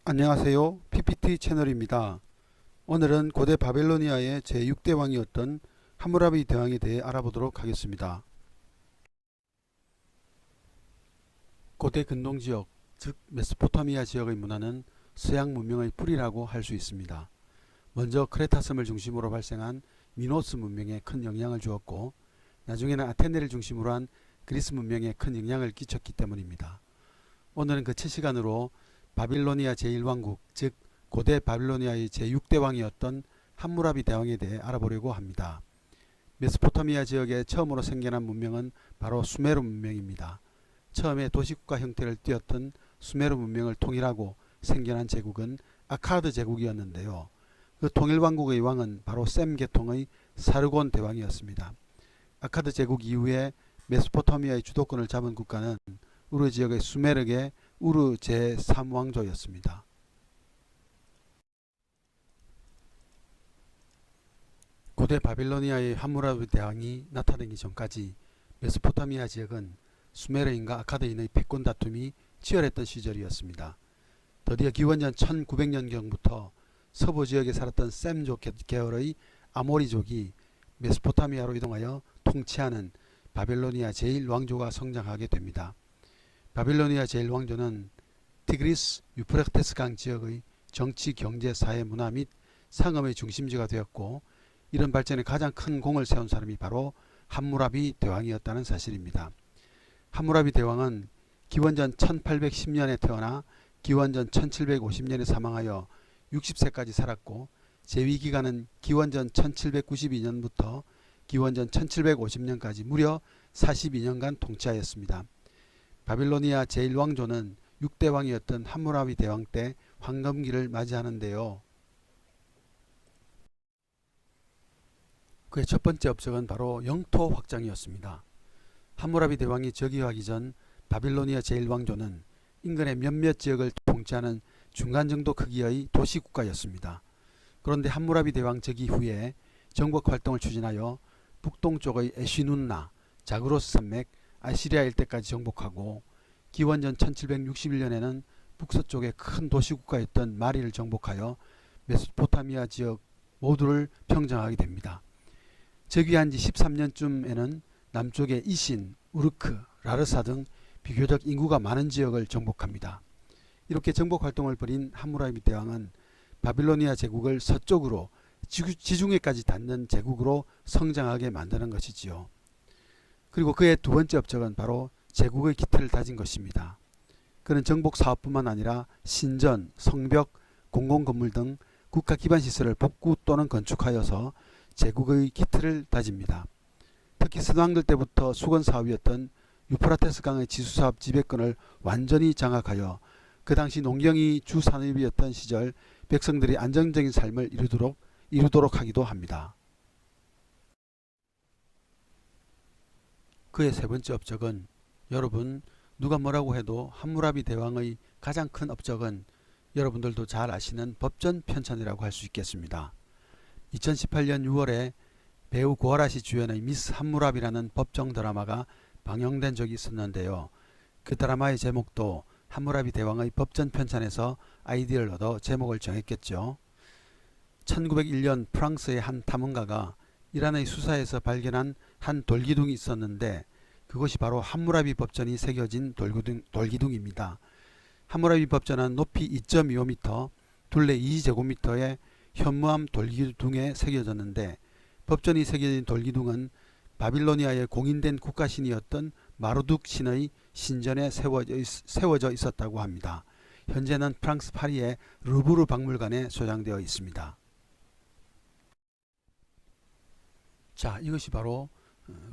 안녕하세요. PPT 채널입니다. 오늘은 고대 바벨로니아의 제6대 왕이었던 함무라비 대왕에 대해 알아보도록 하겠습니다. 고대 근동지역, 즉 메소포타미아 지역의 문화는 서양 문명의 뿌리라고 할 수 있습니다. 먼저 크레타섬을 중심으로 발생한 미노스 문명에 큰 영향을 주었고, 나중에는 아테네를 중심으로 한 그리스 문명에 큰 영향을 끼쳤기 때문입니다. 오늘은 그 채시간으로 바빌로니아 제1왕국, 즉 고대 바빌로니아의 제6대 왕이었던 함무라비 대왕에 대해 알아보려고 합니다. 메소포타미아 지역에 처음으로 생겨난 문명은 바로 수메르 문명입니다. 처음에 도시국가 형태를 띠었던 수메르 문명을 통일하고 생겨난 제국은 아카드 제국이었는데요. 그 통일왕국의 왕은 바로 셈 계통의 사르곤 대왕이었습니다. 아카드 제국 이후에 메소포타미아의 주도권을 잡은 국가는 우르 지역의 수메르의 우르 제3왕조였습니다. 고대 바빌로니아의 함무라비 대왕이 나타나기 전까지 메소포타미아 지역은 수메르인과 아카드인의 패권 다툼이 치열했던 시절이었습니다. 드디어 기원전 1900년경부터 서부 지역에 살았던 셈족 계열의 아모리족이 메소포타미아로 이동하여 통치하는 바빌로니아 제1왕조가 성장하게 됩니다. 바빌로니아 제1왕조는 티그리스 유프라테스 강 지역의 정치, 경제, 사회, 문화 및 상업의 중심지가 되었고, 이런 발전에 가장 큰 공을 세운 사람이 바로 함무라비 대왕이었다는 사실입니다. 함무라비 대왕은 기원전 1810년에 태어나 기원전 1750년에 사망하여 60세까지 살았고, 재위기간은 기원전 1792년부터 기원전 1750년까지 무려 42년간 통치하였습니다. 바빌로니아 제1왕조는 6대 왕이었던 함무라비 대왕 때 황금기를 맞이하는데요. 그의 첫 번째 업적은 바로 영토 확장이었습니다. 함무라비 대왕이 즉위하기 전 바빌로니아 제1왕조는 인근의 몇몇 지역을 통치하는 중간 정도 크기의 도시국가였습니다. 그런데 함무라비 대왕 즉위 후에 정복 활동을 추진하여 북동쪽의 에시눈나, 자그로스 산맥, 아시리아 일대까지 정복하고, 기원전 1761년에는 북서쪽의 큰 도시국가였던 마리를 정복하여 메소포타미아 지역 모두를 평정하게 됩니다. 즉위한 지 13년쯤에는 남쪽의 이신, 우르크, 라르사 등 비교적 인구가 많은 지역을 정복합니다. 이렇게 정복 활동을 벌인 함무라비 대왕은 바빌로니아 제국을 서쪽으로 지중해까지 닿는 제국으로 성장하게 만드는 것이지요. 그리고 그의 두 번째 업적은 바로 제국의 기틀을 다진 것입니다. 그는 정복 사업뿐만 아니라 신전, 성벽, 공공건물 등 국가 기반 시설을 복구 또는 건축하여서 제국의 기틀을 다집니다. 특히 선왕들 때부터 수건 사업이었던 유프라테스 강의 지수사업 지배권을 완전히 장악하여 그 당시 농경이 주 산업이었던 시절 백성들이 안정적인 삶을 이루도록 하기도 합니다. 그의 세 번째 업적은, 여러분 누가 뭐라고 해도 함무라비 대왕의 가장 큰 업적은 여러분들도 잘 아시는 법전 편찬이라고 할 수 있겠습니다. 2018년 6월에 배우 고아라시 주연의 미스 함무라비라는 법정 드라마가 방영된 적이 있었는데요. 그 드라마의 제목도 함무라비 대왕의 법전 편찬에서 아이디어를 얻어 제목을 정했겠죠. 1901년 프랑스의 한 탐험가가 이란의 수사에서 발견한 한 돌기둥이 있었는데, 그것이 바로 함무라비 법전이 새겨진 돌기둥입니다. 함무라비 법전은 높이 2.25m, 둘레 2제곱미터의 현무암 돌기둥에 새겨졌는데, 법전이 새겨진 돌기둥은 바빌로니아의 공인된 국가신이었던 마르둑 신의 신전에 세워져 있었다고 합니다. 현재는 프랑스 파리의 루브르 박물관에 소장되어 있습니다. 자, 이것이 바로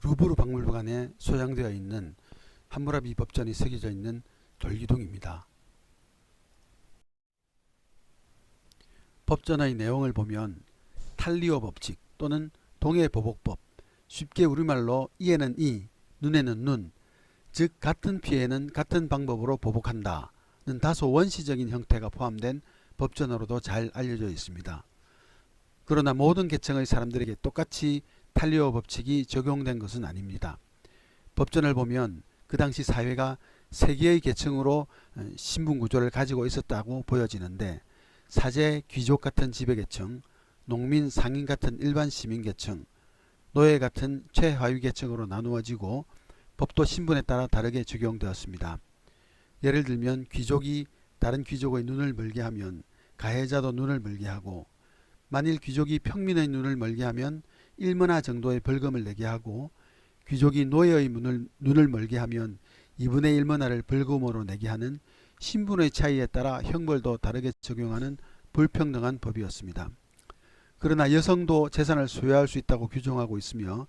루브르 박물관에 소장되어 있는 함무라비 법전이 새겨져 있는 돌기둥입니다. 법전의 내용을 보면 탈리오 법칙 또는 동해보복법, 쉽게 우리말로 이에는 이, 눈에는 눈, 즉 같은 피해는 같은 방법으로 보복한다는 다소 원시적인 형태가 포함된 법전으로도 잘 알려져 있습니다. 그러나 모든 계층의 사람들에게 똑같이 탈리오 법칙이 적용된 것은 아닙니다. 법전을 보면 그 당시 사회가 세 개의 계층으로 신분 구조를 가지고 있었다고 보여지는데, 사제 귀족 같은 지배계층, 농민 상인 같은 일반 시민계층, 노예 같은 최하위 계층으로 나누어지고 법도 신분에 따라 다르게 적용되었습니다. 예를 들면 귀족이 다른 귀족의 눈을 멀게 하면 가해자도 눈을 멀게 하고, 만일 귀족이 평민의 눈을 멀게 하면 1문화 정도의 벌금을 내게 하고, 귀족이 노예의 눈을 멀게 하면 2분의 1문화를 벌금으로 내게 하는 신분의 차이에 따라 형벌도 다르게 적용하는 불평등한 법이었습니다. 그러나 여성도 재산을 소유할 수 있다고 규정하고 있으며,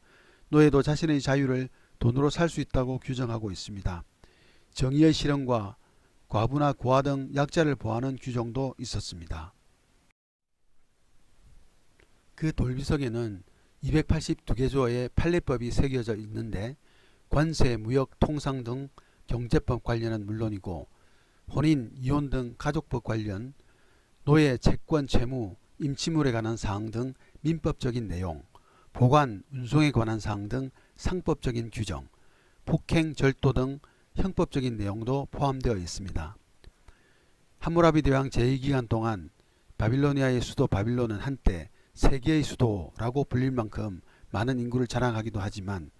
노예도 자신의 자유를 돈으로 살 수 있다고 규정하고 있습니다. 정의의 실현과 과부나 고아 등 약자를 보호하는 규정도 있었습니다. 그 돌비석에는 282개조의 판례법이 새겨져 있는데, 관세, 무역, 통상 등 경제법 관련은 물론이고 혼인, 이혼 등 가족법 관련, 노예, 채권, 채무, 임치물에 관한 사항 등 민법적인 내용, 보관, 운송에 관한 사항 등 상법적인 규정, 폭행, 절도 등 형법적인 내용도 포함되어 있습니다. 함무라비 대왕 제2기간 동안 바빌로니아의 수도 바빌론은 한때 세계의 수도라고 불릴 만큼 많은 인구를 자랑하기도 하지만,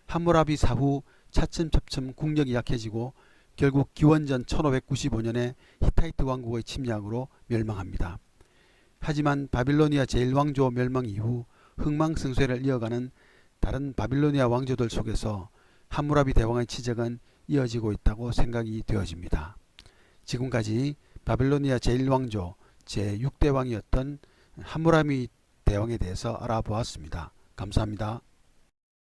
함무라비 사후 차츰차츰 국력이 약해지고 결국 기원전 1595년에 히타이트 왕국의 침략으로 멸망합니다. 하지만 바빌로니아 제1왕조 멸망 이후 흥망성쇠를 이어가는 다른 바빌로니아 왕조들 속에서 함무라비 대왕의 치적은 이어지고 있다고 생각이 되어집니다. 지금까지 바빌로니아 제1왕조 제6대 왕이었던 함무라비 대왕에 대해서 알아보았습니다. 감사합니다.